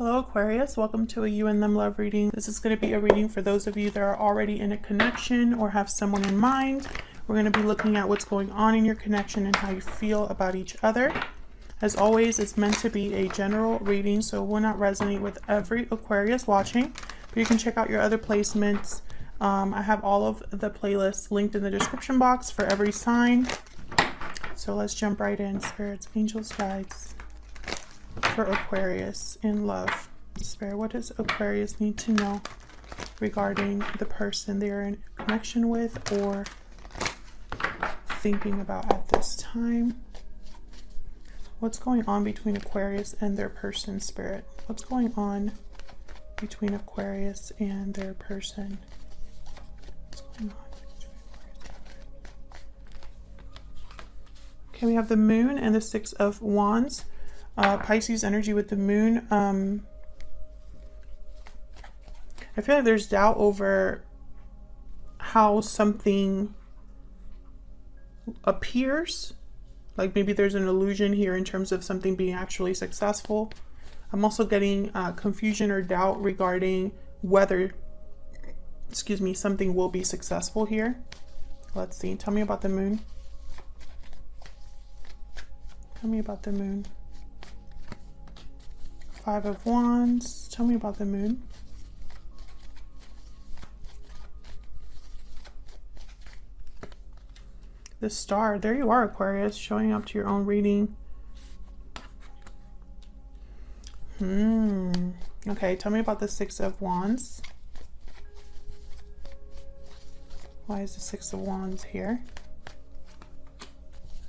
Hello Aquarius, welcome to a You and Them Love reading. This is going to be a reading for those of you that are already in a connection or have someone in mind. We're going to be looking at what's going on in your connection and how you feel about each other. As always, it's meant to be a general reading, so it will not resonate with every Aquarius watching, but you can check out your other placements. I have all of the playlists linked in the description box for every sign. So let's jump right in. Spirits, angels, guides for Aquarius in love. Spirit, what does Aquarius need to know regarding the person they're in connection with or thinking about at this time? What's going on between Aquarius and their person, Spirit? What's going on between Aquarius and their person? What's going on between Aquarius? Okay, we have the Moon and the Six of Wands. Pisces energy with the Moon. I feel like there's doubt over how something appears. Like maybe there's an illusion here in terms of something being actually successful. I'm also getting confusion or doubt regarding whether, something will be successful here. Let's see. Tell me about the Moon. Tell me about the Moon. Five of Wands. Tell me about the Moon. The Star. There you are, Aquarius, showing up to your own reading. Okay, tell me about the Six of Wands. Why is the Six of Wands here?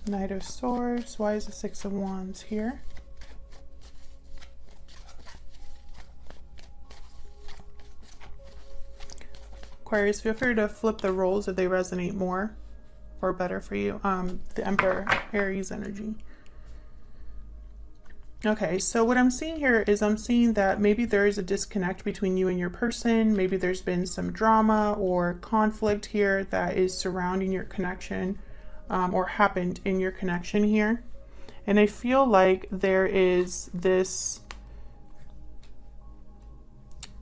Knight of Swords. Why is the Six of Wands here? Aquarius, feel free to flip the roles if they resonate more or better for you. The Emperor, Aries energy. Okay, so what I'm seeing here is I'm seeing that maybe there is a disconnect between you and your person. Maybe there's been some drama or conflict here that is surrounding your connection or happened in your connection here. And I feel like there is this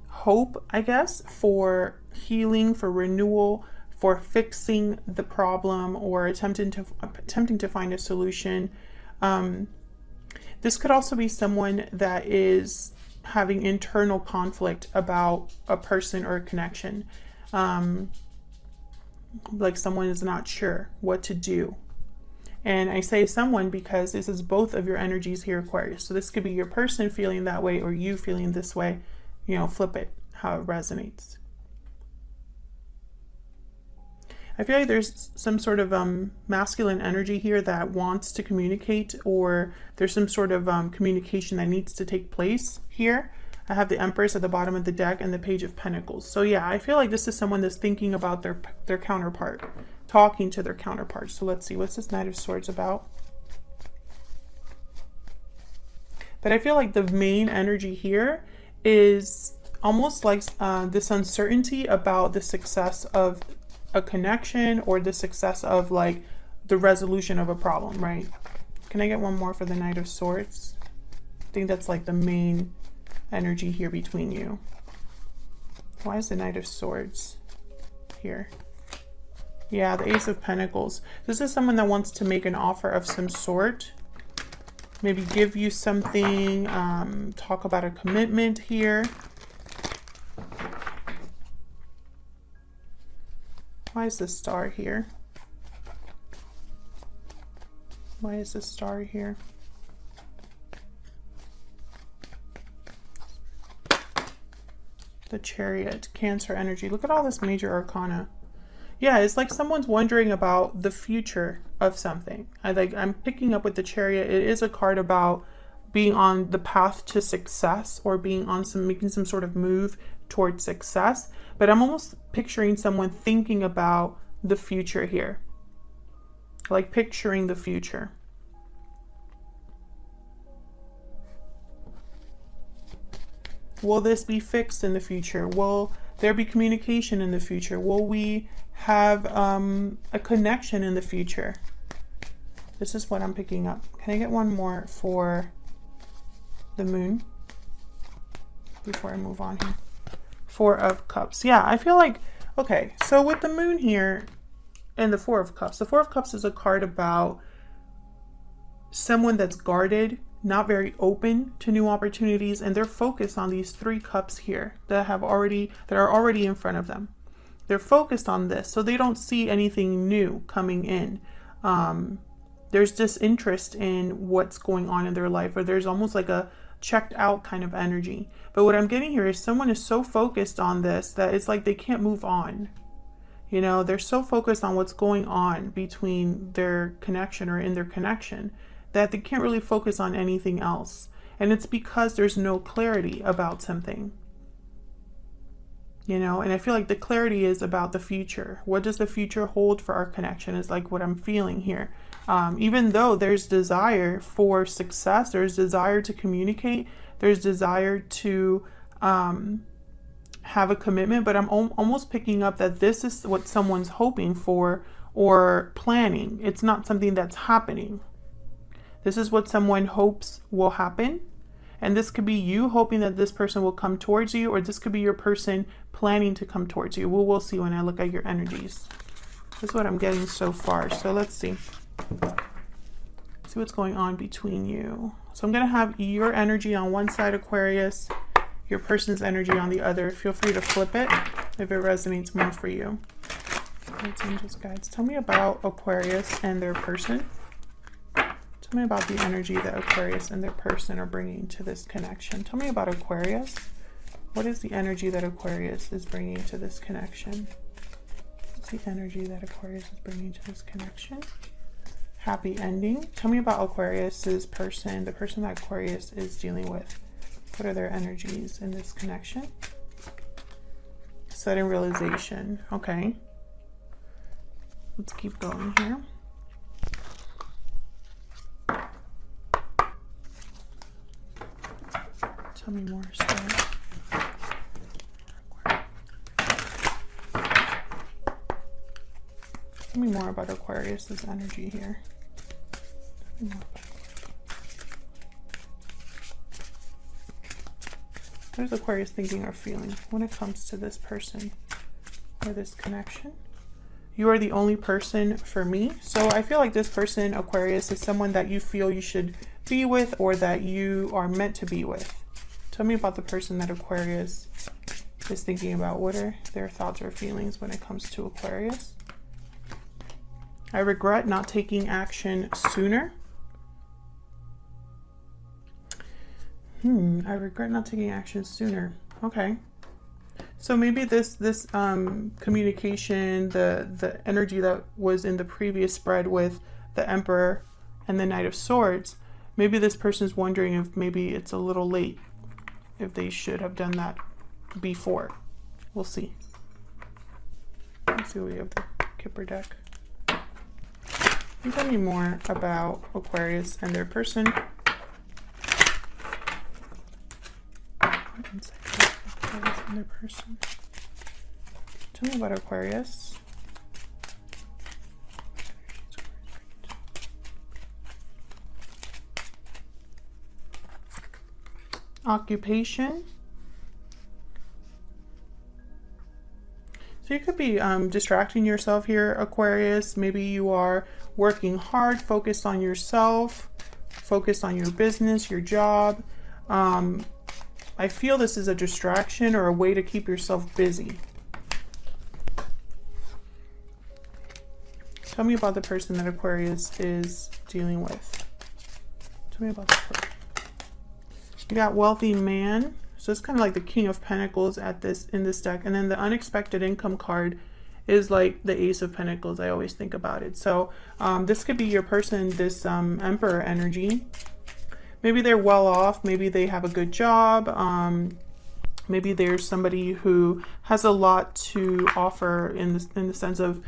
hope, I guess, for healing, for renewal, for fixing the problem or attempting to find a solution. This could also be someone that is having internal conflict about a person or a connection. Like someone is not sure what to do. And I say someone because this is both of your energies here, Aquarius. So this could be your person feeling that way or you feeling this way. You know, flip it, how it resonates. I feel like there's some sort of masculine energy here that wants to communicate, or there's some sort of communication that needs to take place here. I have the Empress at the bottom of the deck and the Page of Pentacles. So yeah, I feel like this is someone that's thinking about their counterpart, talking to their counterpart. So let's see, what's this Knight of Swords about? But I feel like the main energy here is almost like this uncertainty about the success of a connection or the success of like the resolution of a problem, right? Can I get one more for the Knight of Swords? I think that's like the main energy here between you. Why is the Knight of Swords here? Yeah, the Ace of Pentacles. This is someone that wants to make an offer of some sort. Maybe give you something, talk about a commitment here. Why is the Star here? Why is the Star here? The Chariot, Cancer energy. Look at all this major arcana. Yeah, it's like someone's wondering about the future of something. I'm picking up with the Chariot. It is a card about being on the path to success or being on making some sort of move towards success. But I'm almost picturing someone thinking about the future here. Like picturing the future. Will this be fixed in the future? Will there be communication in the future? Will we have a connection in the future? This is what I'm picking up. Can I get one more for the Moon? before I move on here. Four of Cups. Yeah, I feel like, okay, so with the moon here and the Four of Cups, the Four of Cups is a card about someone that's guarded, not very open to new opportunities, and they're focused on these three cups here that are already in front of them. They're focused on this, so they don't see anything new coming in. There's disinterest in what's going on in their life, or there's almost like a checked out kind of energy. But what I'm getting here is someone is so focused on this that it's like they can't move on. You know, they're so focused on what's going on between their connection or in their connection that they can't really focus on anything else. And it's because there's no clarity about something. You know, and I feel like the clarity is about the future. What does the future hold for our connection is like what I'm feeling here. Even though there's desire for success, there's desire to communicate, there's desire to have a commitment, but I'm almost picking up that this is what someone's hoping for or planning. It's not something that's happening. This is what someone hopes will happen. And this could be you hoping that this person will come towards you, or this could be your person planning to come towards you. We'll see when I look at your energies. This is what I'm getting so far. So let's see. See what's going on between you. So I'm going to have your energy on one side, Aquarius, your person's energy on the other. Feel free to flip it if it resonates more for you. Guides, angels, guides. Tell me about Aquarius and their person. Tell me about the energy that Aquarius and their person are bringing to this connection. Tell me about Aquarius. What is the energy that Aquarius is bringing to this connection? What's the energy that Aquarius is bringing to this connection? Happy ending. Tell me about Aquarius's person, the person that Aquarius is dealing with. What are their energies in this connection? Sudden realization. Okay. Let's keep going here. Tell me more, Spirit. Tell me more about Aquarius's energy here. What is Aquarius thinking or feeling when it comes to this person or this connection? You are the only person for me. So I feel like this person, Aquarius, is someone that you feel you should be with or that you are meant to be with. Tell me about the person that Aquarius is thinking about. What are their thoughts or feelings when it comes to Aquarius? I regret not taking action sooner. I regret not taking action sooner. Okay. So maybe this communication, the energy that was in the previous spread with the Emperor and the Knight of Swords, maybe this person's wondering if maybe it's a little late, if they should have done that before. We'll see. Let's see what we have the Kipper deck. Can you tell me more about Aquarius and their person? Aquarius and their person. Tell me about Aquarius. Occupation. So you could be distracting yourself here, Aquarius. Maybe you are working hard, focused on yourself, focused on your business, your job. I feel this is a distraction or a way to keep yourself busy. Tell me about the person that Aquarius is dealing with. Tell me about the person. You got wealthy man. So it's kind of like the King of Pentacles in this deck. And then the unexpected income card is like the Ace of Pentacles. I always think about it. So this could be your person, this Emperor energy. Maybe they're well off. Maybe they have a good job. Maybe there's somebody who has a lot to offer in the sense of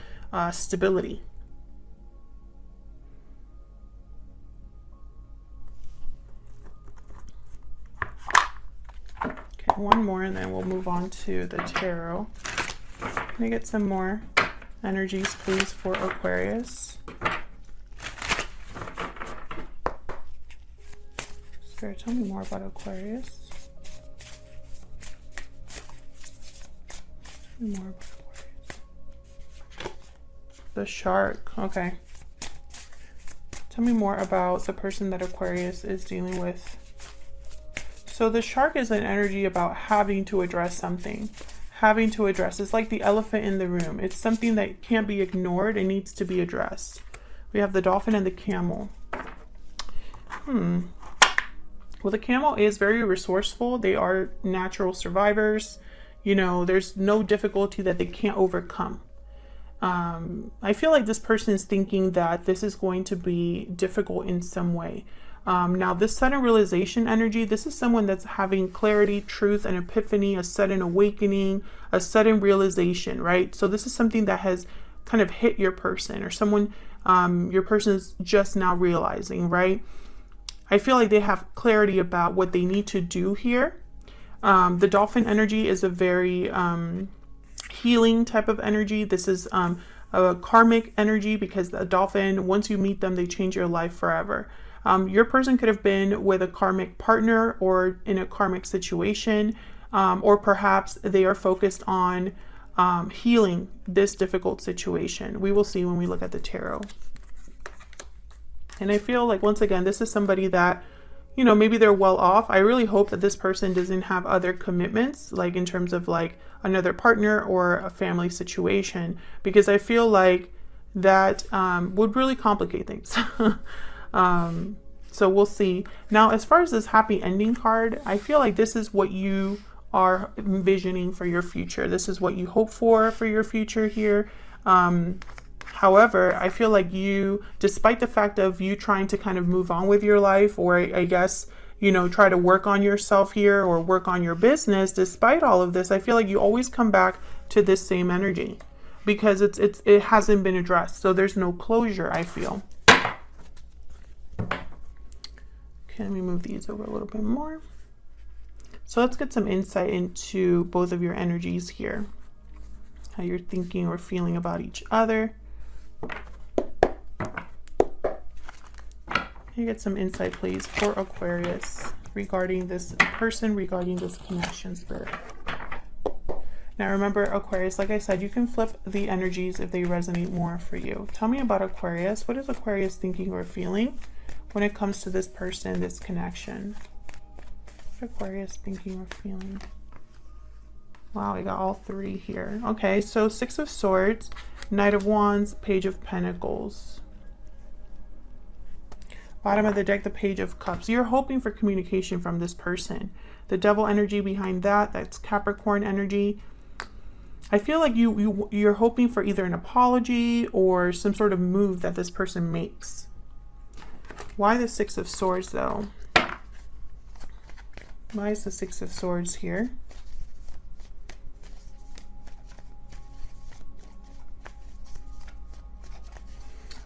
stability. Okay, one more and then we'll move on to the tarot. Can I get some more energies, please, for Aquarius? Spirit, tell me more about Aquarius. More about Aquarius. The shark. Okay. Tell me more about the person that Aquarius is dealing with. So the shark is an energy about having to address something. Having to address. It's like the elephant in the room. It's something that can't be ignored. It needs to be addressed. We have the dolphin and the camel. Well, the camel is very resourceful. They are natural survivors. You know, there's no difficulty that they can't overcome. I feel like this person is thinking that this is going to be difficult in some way. Now, this sudden realization energy, this is someone that's having clarity, truth, an epiphany, a sudden awakening, a sudden realization, right? So this is something that has kind of hit your person, or someone, your person is just now realizing, right? I feel like they have clarity about what they need to do here. The dolphin energy is a very healing type of energy. This is a karmic energy, because the dolphin, once you meet them, they change your life forever. Your person could have been with a karmic partner or in a karmic situation, or perhaps they are focused on healing this difficult situation. We will see when we look at the tarot. And I feel like, once again, this is somebody that, you know, maybe they're well off. I really hope that this person doesn't have other commitments, like in terms of like another partner or a family situation, because I feel like that would really complicate things. So we'll see. Now, as far as this happy ending card, I feel like this is what you are envisioning for your future. This is what you hope for your future here. However, I feel like you, despite the fact of you trying to kind of move on with your life, or I guess, you know, try to work on yourself here or work on your business, despite all of this, I feel like you always come back to this same energy, because it hasn't been addressed. So there's no closure, I feel. Okay, let me move these over a little bit more. So let's get some insight into both of your energies here, how you're thinking or feeling about each other. Can you get some insight, please, for Aquarius regarding this person, regarding this connection, spirit? Now remember, Aquarius, like I said, you can flip the energies if they resonate more for you. Tell me about Aquarius. What is Aquarius thinking or feeling when it comes to this person, this connection? What Aquarius thinking or feeling? Wow, we got all three here. Okay, so Six of Swords, Knight of Wands, Page of Pentacles. Bottom of the deck, the Page of Cups. You're hoping for communication from this person. The Devil energy behind that, that's Capricorn energy. I feel like you're hoping for either an apology or some sort of move that this person makes. Why the Six of Swords, though? Why is the Six of Swords here?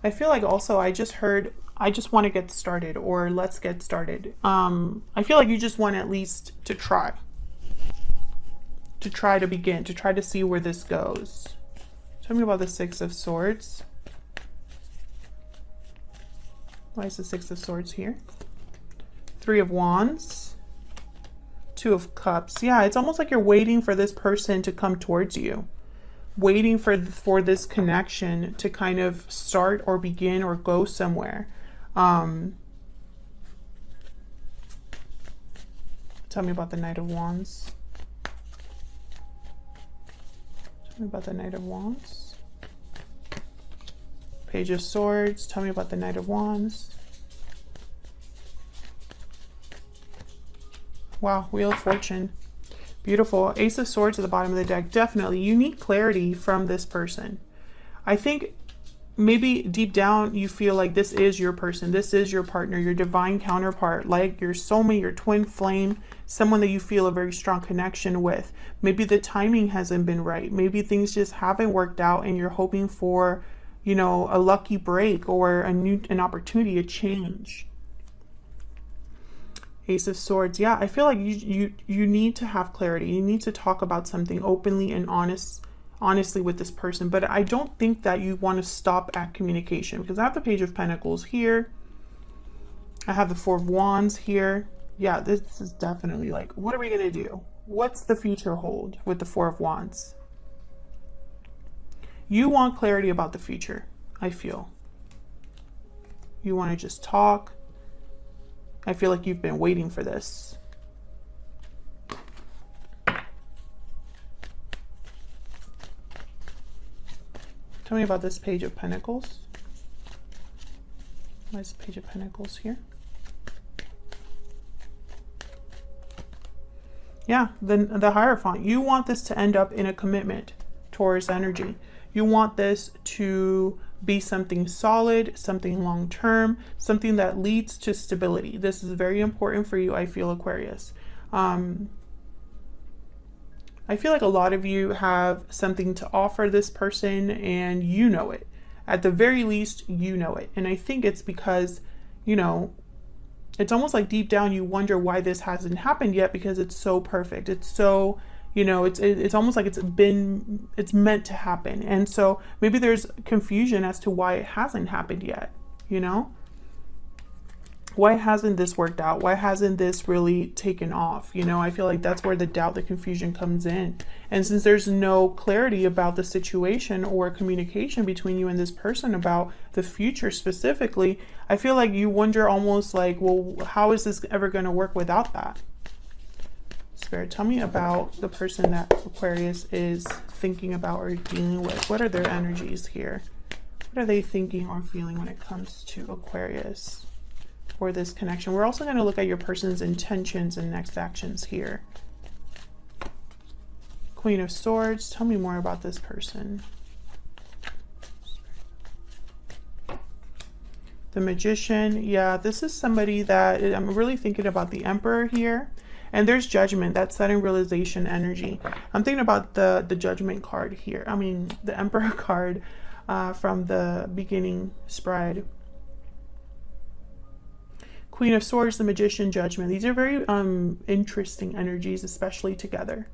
I feel like also I just heard, I just want to get started, or let's get started. I feel like you just want at least to try to begin, to try to see where this goes. Tell me about the Six of Swords. Why is the Six of Swords here? Three of Wands, Two of Cups. Yeah, it's almost like you're waiting for this person to come towards you, waiting for this connection to kind of start or begin or go somewhere. Tell me about the Knight of Wands. Tell me about the Knight of Wands. Page of Swords. Tell me about the Knight of Wands. Wow, Wheel of Fortune. Beautiful. Ace of Swords at the bottom of the deck. Definitely, you need clarity from this person. I think maybe deep down you feel like this is your person. This is your partner, your divine counterpart, like your soulmate, your twin flame, someone that you feel a very strong connection with. Maybe the timing hasn't been right. Maybe things just haven't worked out and you're hoping for, you know, a lucky break or an opportunity, a change. Ace of Swords. Yeah, I feel like you need to have clarity. You need to talk about something openly and honestly with this person. But I don't think that you want to stop at communication, because I have the Page of Pentacles here. I have the Four of Wands here. Yeah, this is definitely like, what are we going to do? What's the future hold with the Four of Wands? You want clarity about the future, I feel. You want to just talk. I feel like you've been waiting for this. Tell me about this Page of Pentacles. Why is the Page of Pentacles here? Yeah, the Hierophant. You want this to end up in a commitment, Taurus energy. You want this to be something solid, something long-term, something that leads to stability. This is very important for you, I feel, Aquarius. I feel like a lot of you have something to offer this person and you know it. At the very least, you know it. And I think it's because, you know, it's almost like deep down you wonder why this hasn't happened yet, because it's so perfect. It's so, you know, it's almost like it's meant to happen. And so maybe there's confusion as to why it hasn't happened yet, you know? Why hasn't this worked out? Why hasn't this really taken off? You know, I feel like that's where the doubt, the confusion comes in. And since there's no clarity about the situation or communication between you and this person about the future specifically, I feel like you wonder almost like, well, how is this ever going to work without that? Spirit, tell me about the person that Aquarius is thinking about or dealing with. What are their energies here? What are they thinking or feeling when it comes to Aquarius? For this connection. We're also going to look at your person's intentions and next actions here. Queen of Swords, tell me more about this person. The Magician, yeah, this is somebody that I'm really thinking about the Emperor here. And there's Judgment, that sudden realization energy. I'm thinking about the Judgment card here. I mean, the Emperor card from the beginning spread. Queen of Swords, the Magician, Judgment. These are very interesting energies, especially together.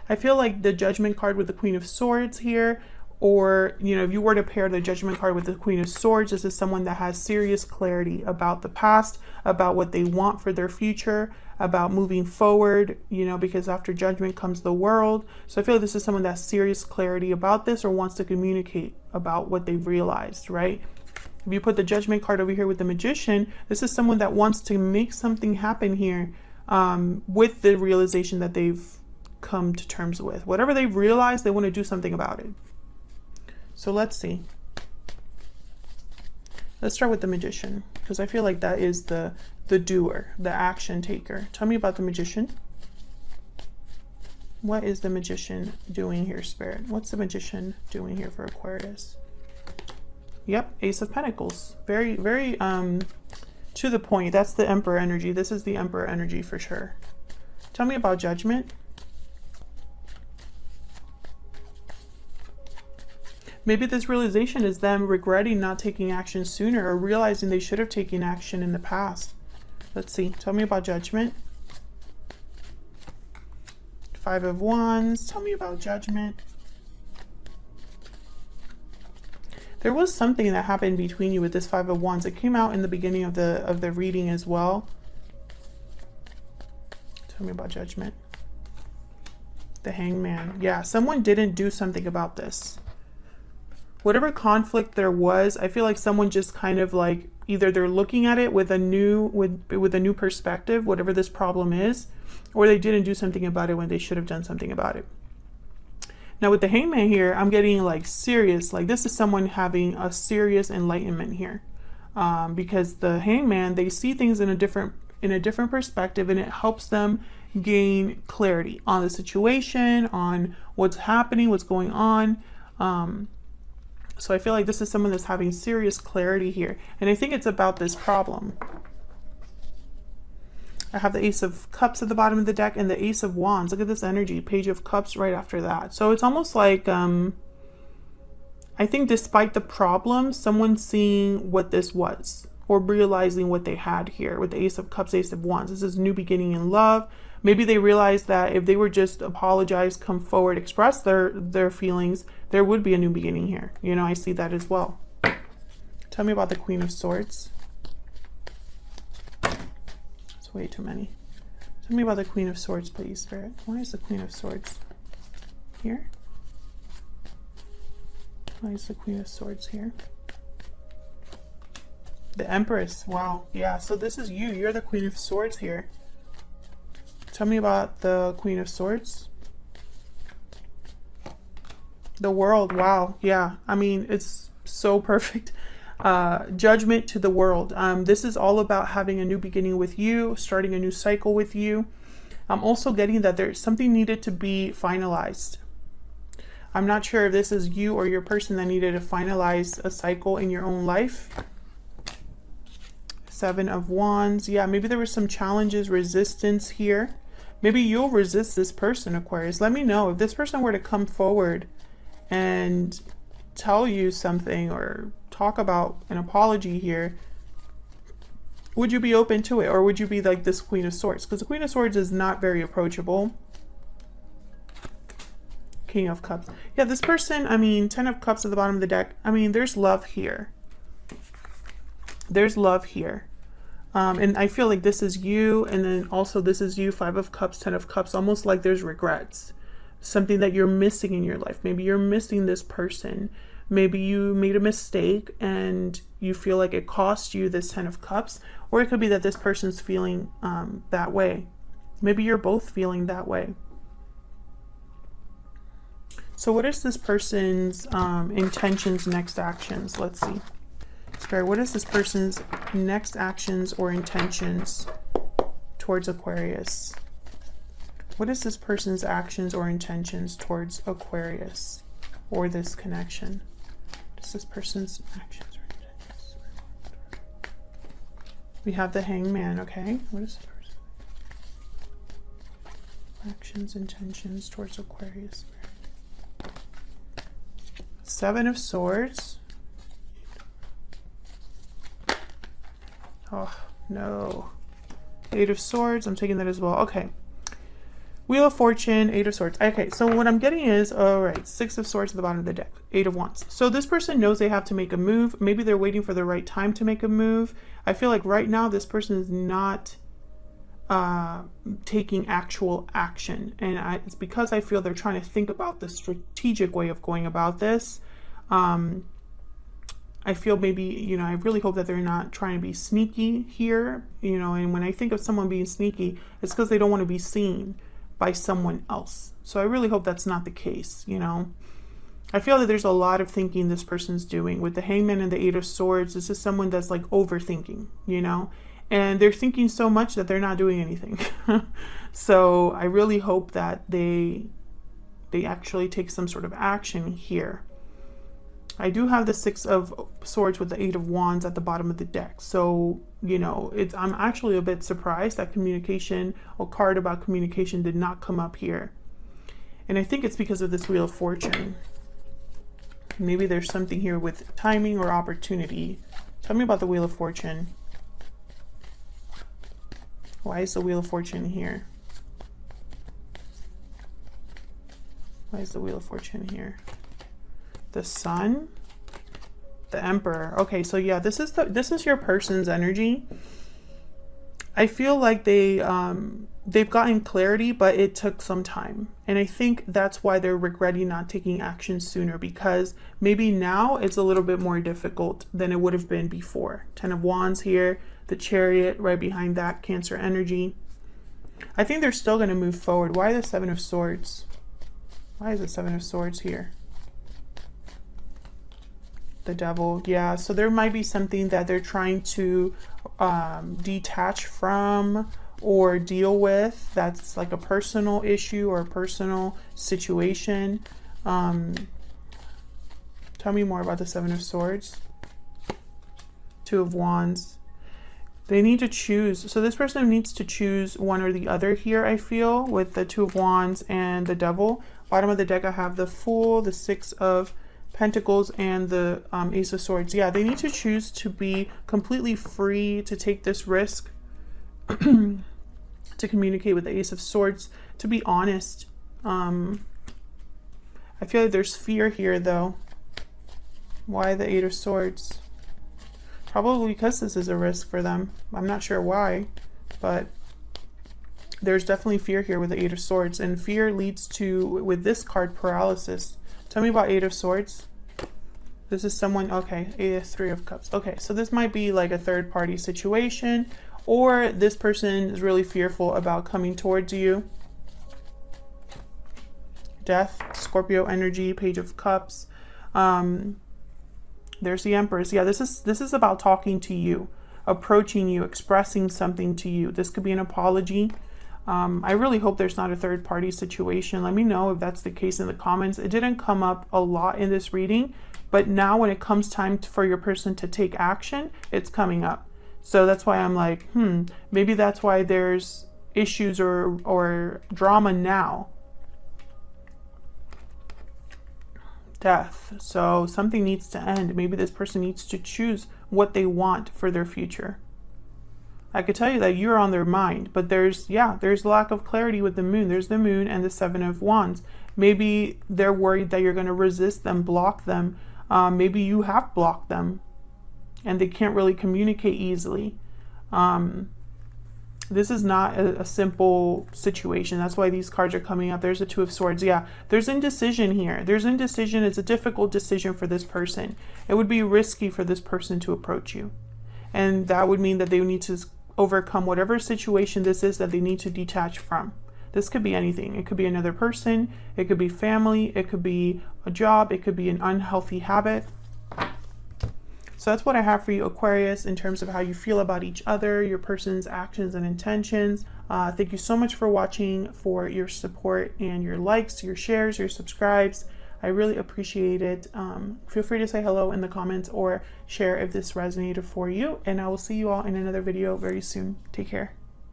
I feel like the Judgment card with the Queen of Swords here, or, you know, if you were to pair the Judgment card with the Queen of Swords, this is someone that has serious clarity about the past, about what they want for their future, about moving forward, you know, because after Judgment comes the World. So I feel like this is someone that has serious clarity about this or wants to communicate about what they've realized, right? If you put the Judgment card over here with the Magician, this is someone that wants to make something happen here with the realization that they've come to terms with. Whatever they've realized, they want to do something about it. So let's see. Let's start with the Magician, because I feel like that is the doer, the action taker. Tell me about the Magician. What is the Magician doing here, Spirit? What's the Magician doing here for Aquarius? Yep, Ace of Pentacles. Very, very to the point. That's the Emperor energy. This is the Emperor energy for sure. Tell me about Judgment. Maybe this realization is them regretting not taking action sooner or realizing they should have taken action in the past. Let's see. Tell me about Judgment. Five of Wands. Tell me about Judgment. There was something that happened between you with this Five of Wands. It came out in the beginning of the reading as well. Tell me about Judgment. The Hangman. Yeah, someone didn't do something about this. Whatever conflict there was, I feel like someone just kind of like, either they're looking at it with a new perspective, whatever this problem is, or they didn't do something about it when they should have done something about it. Now with the Hangman here, I'm getting like serious, like this is someone having a serious enlightenment here. Because the Hangman, they see things in a different perspective, and it helps them gain clarity on the situation, on what's happening, what's going on. So I feel like this is someone that's having serious clarity here. And I think it's about this problem. I have the Ace of Cups at the bottom of the deck and the Ace of Wands. Look at this energy. Page of Cups right after that. So it's almost like, I think despite the problem, someone's seeing what this was or realizing what they had here with the Ace of Cups, Ace of Wands. This is new beginning in love. Maybe they realized that if they were just apologize, come forward, express their feelings, there would be a new beginning here. You know, I see that as well. Tell me about the Queen of Swords. It's way too many. Tell me about the Queen of Swords, please, Spirit. Why is the Queen of Swords here? Why is the Queen of Swords here? The Empress. Wow. Yeah, so this is you. You're the Queen of Swords here. Tell me about the Queen of Swords. The World. Wow. Yeah. I mean, it's so perfect. Judgment to the world. This is all about having a new beginning with you, starting a new cycle with you. I'm also getting that there's something needed to be finalized. I'm not sure if this is you or your person that needed to finalize a cycle in your own life. Seven of Wands. Yeah, maybe there were some challenges, resistance here. Maybe you'll resist this person, Aquarius. Let me know if this person were to come forward and tell you something or talk about an apology here. Would you be open to it, or would you be like this Queen of Swords? Because the Queen of Swords is not very approachable. King of Cups. Yeah, this person, I mean, 10 of Cups at the bottom of the deck. I mean, there's love here. There's love here. And I feel like this is you, and then also this is you, 5 of Cups, 10 of Cups, almost like there's regrets. Something that you're missing in your life. Maybe you're missing this person. Maybe you made a mistake and you feel like it cost you this 10 of Cups. Or it could be that this person's feeling that way. Maybe you're both feeling that way. So what is this person's intentions, next actions? Let's see. Spirit, what is this person's next actions or intentions towards Aquarius? What is this person's actions or intentions towards Aquarius or this connection? What is this person's actions or intentions? We have the Hangman, okay? What is the person? Actions, intentions towards Aquarius. Seven of Swords. Oh, no. 8 of Swords. I'm taking that as well. Okay. Wheel of Fortune, 8 of Swords. Okay, so what I'm getting is, all right, 6 of Swords at the bottom of the deck, 8 of Wands. So this person knows they have to make a move. Maybe they're waiting for the right time to make a move. I feel like right now this person is not taking actual action. And it's because I feel they're trying to think about the strategic way of going about this. I feel maybe, you know, I really hope that they're not trying to be sneaky here, you know, and when I think of someone being sneaky, it's because they don't want to be seen by someone else. So I really hope that's not the case, you know. I feel that there's a lot of thinking this person's doing. With the Hangman and the 8 of Swords, this is someone that's like overthinking, you know, and they're thinking so much that they're not doing anything. So I really hope that they actually take some sort of action here. I do have the 6 of Swords with the 8 of Wands at the bottom of the deck. So, you know, I'm actually a bit surprised that communication or card about communication did not come up here. And I think it's because of this Wheel of Fortune. Maybe there's something here with timing or opportunity. Tell me about the Wheel of Fortune. Why is the Wheel of Fortune here? Why is the Wheel of Fortune here? The Sun, the Emperor. Okay, so yeah, this is your person's energy. I feel like they've gotten clarity, but it took some time, and I think that's why they're regretting not taking action sooner, because maybe now it's a little bit more difficult than it would have been before. 10 of Wands here, the Chariot right behind that, Cancer energy. I think they're still going to move forward. Why the 7 of Swords? Why is the 7 of Swords here? The Devil. Yeah, so there might be something that they're trying to detach from or deal with that's like a personal issue or a personal situation. Tell me more about the 7 of Swords. 2 of Wands. They need to choose. So this person needs to choose one or the other here, I feel, with the 2 of Wands and the Devil. Bottom of the deck, I have the Fool, the 6 of Pentacles, and the Ace of Swords. Yeah, they need to choose to be completely free to take this risk, to communicate with the Ace of Swords, to be honest. I feel like there's fear here, though. Why the 8 of Swords? Probably because this is a risk for them. I'm not sure why, but there's definitely fear here with the 8 of Swords, and fear leads to, with this card, paralysis. Tell me about 8 of Swords. This is someone, okay, Three of Cups. Okay, so this might be like a third party situation, or this person is really fearful about coming towards you. Death, Scorpio energy, Page of Cups. There's the Empress. Yeah, this is about talking to you, approaching you, expressing something to you. This could be an apology. I really hope there's not a third party situation. Let me know if that's the case in the comments. It didn't come up a lot in this reading, but now when it comes time for your person to take action, it's coming up. So that's why I'm like, maybe that's why there's issues or drama now. Death. So something needs to end. Maybe this person needs to choose what they want for their future. I could tell you that you're on their mind, but there's lack of clarity with the moon. There's the moon and the Seven of Wands. Maybe they're worried that you're going to resist them, block them. Maybe you have blocked them and they can't really communicate easily. This is not a simple situation. That's why these cards are coming up. There's a Two of Swords. Yeah, there's indecision here. There's indecision. It's a difficult decision for this person. It would be risky for this person to approach you. And that would mean that they would need to overcome whatever situation this is that they need to detach from. This could be anything. It could be another person. It could be family. It could be a job. It could be an unhealthy habit. So that's what I have for you, Aquarius, in terms of how you feel about each other, your person's actions and intentions. Thank you so much for watching, for your support and your likes, your shares, your subscribes. I really appreciate it. Feel free to say hello in the comments or share if this resonated for you. And I will see you all in another video very soon. Take care.